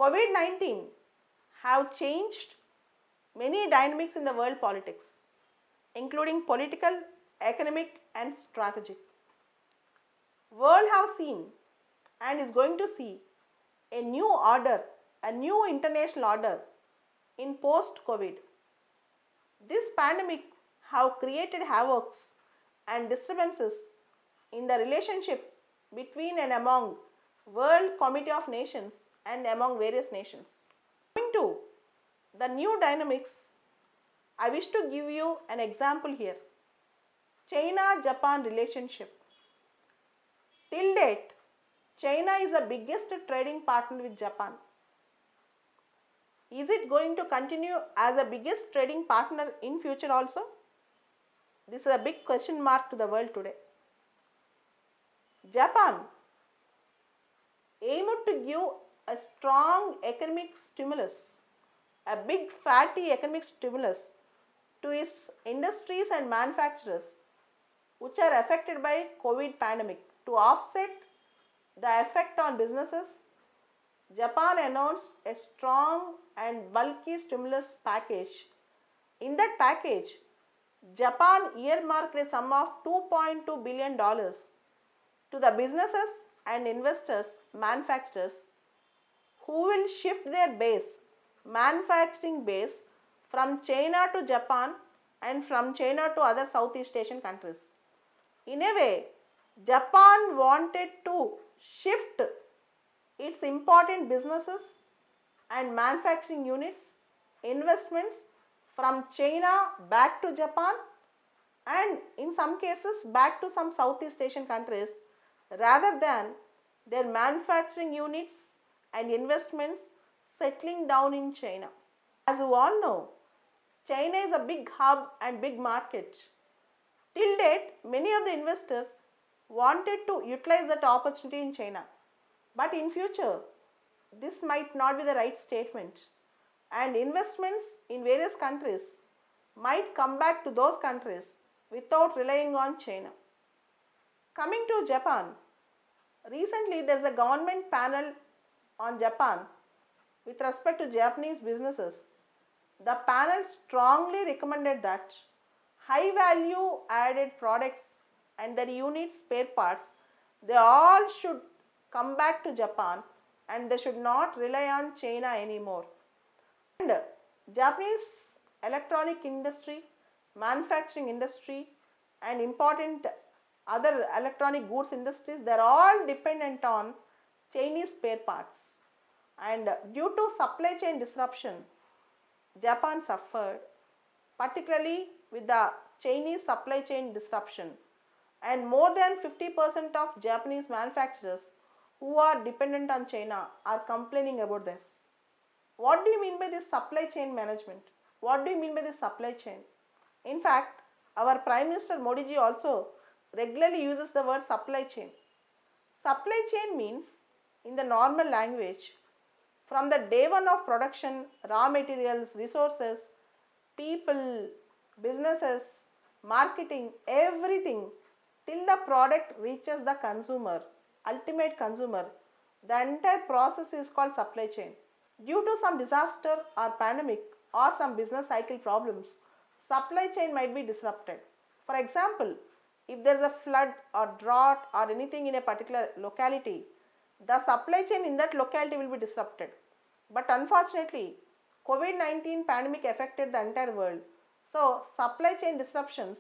COVID-19 have changed many dynamics in the world politics, including political, economic and strategic. World have seen and is going to see a new order, a new international order in post-COVID. This pandemic have created havocs and disturbances in the relationship between and among World Committee of Nations and among various nations. Coming to the new dynamics, I wish to give you an example here. China-Japan relationship. Till date, China is the biggest trading partner with Japan. Is it going to continue as the biggest trading partner in future also? This is a big question mark to the world today. Japan aimed to give a strong economic stimulus, a big fatty economic stimulus to its industries and manufacturers which are affected by COVID pandemic. To offset the effect on businesses, Japan announced a strong and bulky stimulus package. In that package, Japan earmarked a sum of $2.2 billion to the businesses and investors, manufacturers who will shift their base, manufacturing base from China to Japan and from China to other Southeast Asian countries. In a way, Japan wanted to shift its important businesses and manufacturing units, investments from China back to Japan and in some cases back to some Southeast Asian countries rather than their manufacturing units and investments settling down in China. As you all know, China is a big hub and big market. Till date, many of the investors wanted to utilize that opportunity in China. But in future, this might not be the right statement and investments in various countries might come back to those countries without relying on China. Coming to Japan, recently there is a government panel on Japan with respect to Japanese businesses. The panel strongly recommended that high value added products and their units, spare parts, they all should come back to Japan and they should not rely on China anymore. And Japanese electronic industry, manufacturing industry and important other electronic goods industries, they are all dependent on Chinese spare parts. And due to supply chain disruption, Japan suffered, particularly with the Chinese supply chain disruption, and more than 50% of Japanese manufacturers who are dependent on China are complaining about this. What do you mean by this supply chain management? What do you mean by this supply chain? In fact, our Prime Minister Modi ji also regularly uses the word supply chain. Supply chain means, in the normal language, from the day one of production, raw materials, resources, people, businesses, marketing, everything till the product reaches the consumer, ultimate consumer, the entire process is called supply chain. Due to some disaster or pandemic or some business cycle problems, supply chain might be disrupted. For example, if there is a flood or drought or anything in a particular locality, the supply chain in that locality will be disrupted. But unfortunately, COVID-19 pandemic affected the entire world. So, supply chain disruptions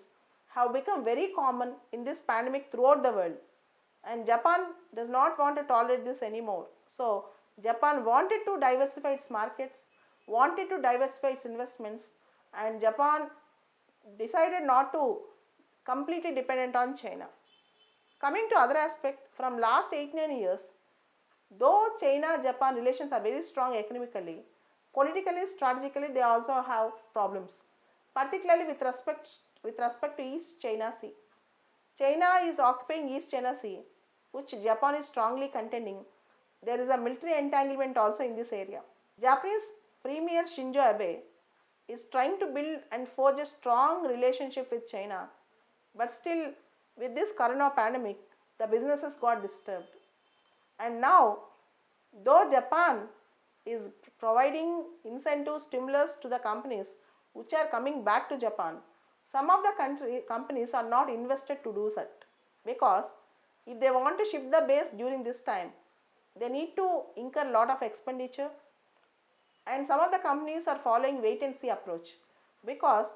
have become very common in this pandemic throughout the world. And Japan does not want to tolerate this anymore. So, Japan wanted to diversify its markets, wanted to diversify its investments, and Japan decided not to completely dependent on China. Coming to other aspect, from last 8-9 years, though China-Japan relations are very strong economically, politically, strategically they also have problems, particularly with respect to East China Sea. China is occupying East China Sea, which Japan is strongly contending. There is a military entanglement also in this area. Japanese Premier Shinzo Abe is trying to build and forge a strong relationship with China, but still with this corona pandemic, the businesses got disturbed. And now, though Japan is providing incentive stimulus to the companies which are coming back to Japan. Some of the companies are not invested to do that, because if they want to shift the base during this time, they need to incur lot of expenditure, and some of the companies are following wait and see approach, because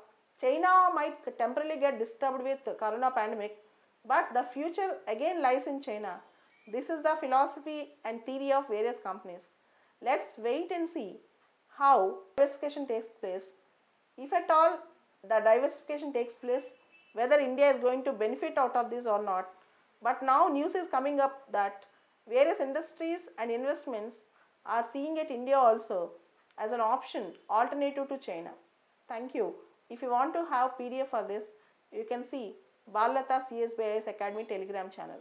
China might temporarily get disturbed with corona pandemic, but the future again lies in China. This is the philosophy and theory of various companies. Let's wait and see how diversification takes place. If at all the diversification takes place, whether India is going to benefit out of this or not. But now news is coming up that various industries and investments are seeing at India also as an option alternative to China. Thank you. If you want to have PDF for this, you can see BALALATHA CSBIS Academy Telegram channel.